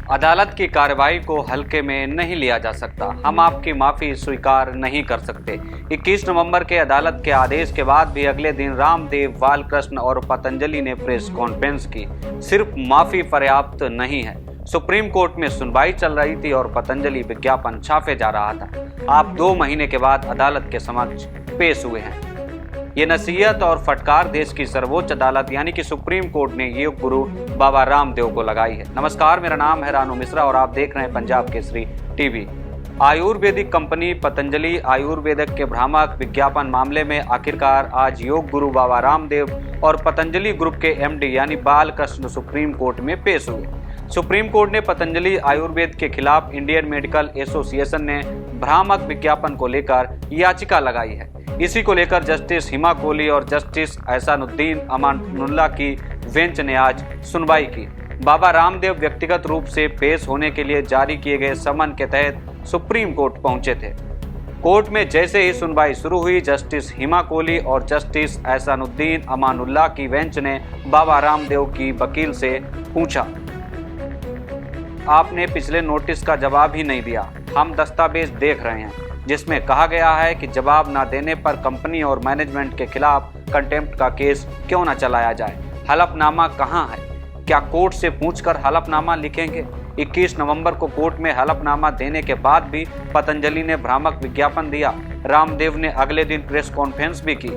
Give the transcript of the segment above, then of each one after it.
अदालत की कार्रवाई को हल्के में नहीं लिया जा सकता। हम आपकी माफी स्वीकार नहीं कर सकते। 21 नवंबर के अदालत के आदेश के बाद भी अगले दिन रामदेव, बालकृष्ण और पतंजलि ने प्रेस कॉन्फ्रेंस की। सिर्फ माफी पर्याप्त नहीं है। सुप्रीम कोर्ट में सुनवाई चल रही थी और पतंजलि विज्ञापन छापे जा रहा था। आप 2 महीने के बाद अदालत के समक्ष पेश हुए हैं। ये नसीहत और फटकार देश की सर्वोच्च अदालत यानी कि सुप्रीम कोर्ट ने योग गुरु बाबा रामदेव को लगाई है। नमस्कार, मेरा नाम है रानू मिश्रा और आप देख रहे हैं पंजाब केसरी टीवी। आयुर्वेदिक कंपनी पतंजलि आयुर्वेदिक के भ्रामक विज्ञापन मामले में आखिरकार आज योग गुरु बाबा रामदेव और पतंजलि ग्रुप के एमडी यानी बालकृष्ण सुप्रीम कोर्ट में पेश हुए। सुप्रीम कोर्ट ने पतंजलि आयुर्वेद के खिलाफ इंडियन मेडिकल एसोसिएशन ने भ्रामक विज्ञापन को लेकर याचिका लगाई है। इसी को लेकर जस्टिस हिमा कोहली और जस्टिस एहसानुद्दीन अमानुल्लाह की बेंच ने आज सुनवाई की। बाबा रामदेव व्यक्तिगत रूप से पेश होने के लिए जारी किए गए समन के तहत सुप्रीम कोर्ट पहुंचे थे। कोर्ट में जैसे ही सुनवाई शुरू हुई, जस्टिस हिमा कोहली और जस्टिस एहसानुद्दीन अमानुल्लाह की बेंच ने बाबा रामदेव की वकील से पूछा, आपने पिछले नोटिस का जवाब ही नहीं दिया। हम दस्तावेज देख रहे हैं जिसमें कहा गया है कि जवाब न देने पर कंपनी और मैनेजमेंट के खिलाफ कंटेम्प्ट का केस क्यों न चलाया जाए। हलफनामा कहाँ है? क्या कोर्ट से पूछकर हलफनामा लिखेंगे? 21 नवंबर को कोर्ट में हलफनामा देने के बाद भी पतंजलि ने भ्रामक विज्ञापन दिया। रामदेव ने अगले दिन प्रेस कॉन्फ्रेंस भी की।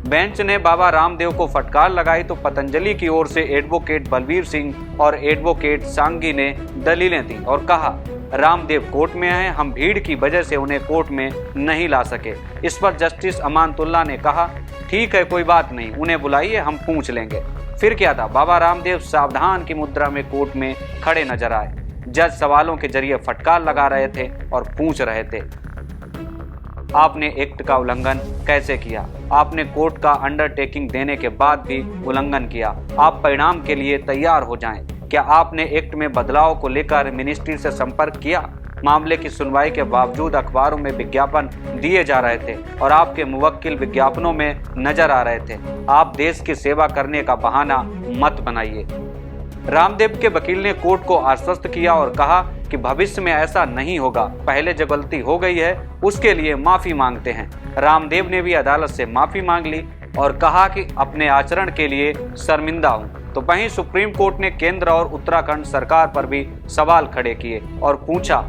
बेंच ने बाबा रामदेव को फटकार लगाई तो पतंजलि की ओर से एडवोकेट बलबीर सिंह और एडवोकेट सांगी ने दलीलें दी और कहा, रामदेव कोर्ट में हैं, हम भीड़ की वजह से उन्हें कोर्ट में नहीं ला सके। इस पर जस्टिस अमानुल्लाह ने कहा, ठीक है, कोई बात नहीं, उन्हें बुलाइए, हम पूछ लेंगे। फिर क्या था, बाबा रामदेव सावधान की मुद्रा में कोर्ट में खड़े नजर आए। जज सवालों के जरिए फटकार लगा रहे थे और पूछ रहे थे, आपने एक्ट का उल्लंघन कैसे किया? आपने कोर्ट का अंडरटेकिंग देने के बाद भी उल्लंघन किया। आप परिणाम के लिए तैयार हो जाएं। क्या आपने एक्ट में बदलाव को लेकर मिनिस्ट्री से संपर्क किया? मामले की सुनवाई के बावजूद अखबारों में विज्ञापन दिए जा रहे थे और आपके मुवक्किल विज्ञापनों में नजर आ रहे थे। आप देश की सेवा करने का बहाना मत बनाइए। रामदेव के वकील ने कोर्ट को आश्वस्त किया और कहा कि भविष्य में ऐसा नहीं होगा। पहले जो गलती हो गई है उसके लिए माफी मांगते हैं। रामदेव ने भी अदालत से माफी मांग ली और कहा कि अपने आचरण के लिए शर्मिंदा हूं। तो वहीं सुप्रीम कोर्ट ने केंद्र और उत्तराखंड सरकार पर भी सवाल खड़े किए और पूछा,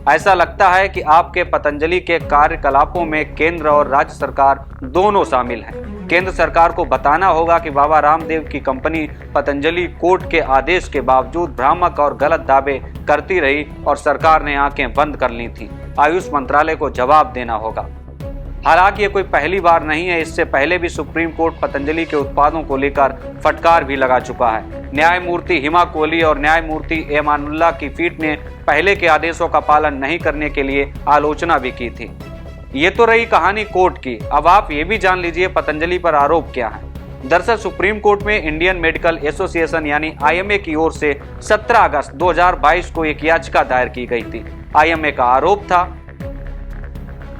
ऐसा लगता है कि आपके पतंजलि के कार्यकलापों में केंद्र और राज्य सरकार दोनों शामिल हैं। केंद्र सरकार को बताना होगा कि बाबा रामदेव की कंपनी पतंजलि कोर्ट के आदेश के बावजूद भ्रामक और गलत दावे करती रही और सरकार ने आंखें बंद कर ली थी। आयुष मंत्रालय को जवाब देना होगा। हालांकि ये कोई पहली बार नहीं है, इससे पहले भी सुप्रीम कोर्ट पतंजलि के उत्पादों को लेकर फटकार भी लगा चुका है। न्यायमूर्ति हिमा कोहली और न्यायमूर्ति अमानुल्लाह की पीठ ने पहले के आदेशों का पालन नहीं करने के लिए आलोचना भी की थी। ये तो रही कहानी कोर्ट की। अब आप ये भी जान लीजिए पतंजलि पर आरोप क्या है। दरअसल सुप्रीम कोर्ट में इंडियन मेडिकल एसोसिएशन यानी IMA की ओर से 17 अगस्त 2022 को एक याचिका दायर की गई थी। IMA का आरोप था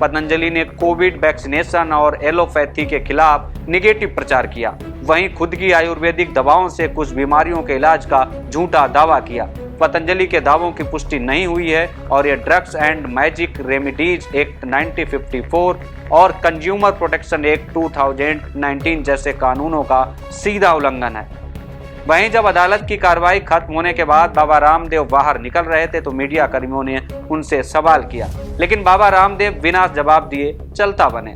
पतंजलि ने कोविड वैक्सीनेशन और एलोपैथी के खिलाफ निगेटिव प्रचार किया। वहीं खुद की आयुर्वेदिक दवाओं से कुछ बीमारियों के इलाज का झूठा दावा किया। पतंजलि के दावों की पुष्टि नहीं हुई है और ये drugs and magic remedies act 1954 और कंज्यूमर प्रोटेक्शन एक्ट 2019 जैसे कानूनों का सीधा उल्लंघन है। वहीं जब अदालत की कार्रवाई खत्म होने के बाद बाबा रामदेव बाहर निकल रहे थे तो मीडिया कर्मियों ने उनसे सवाल किया, लेकिन बाबा रामदेव बिना जवाब दिए चलता बने।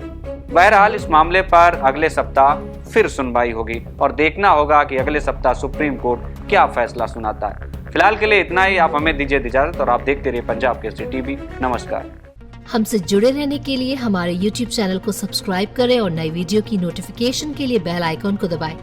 बहरहाल इस मामले पर अगले सप्ताह फिर सुनवाई होगी और देखना होगा कि अगले सप्ताह सुप्रीम कोर्ट क्या फैसला सुनाता है। फिलहाल के लिए इतना ही। आप हमें दीजिए इजाजत और आप देखते रहिए पंजाब केसरी टीवी। नमस्कार। हमसे जुड़े रहने के लिए हमारे YouTube चैनल को सब्सक्राइब करें और नई वीडियो की नोटिफिकेशन के लिए बेल आइकॉन को दबाएं।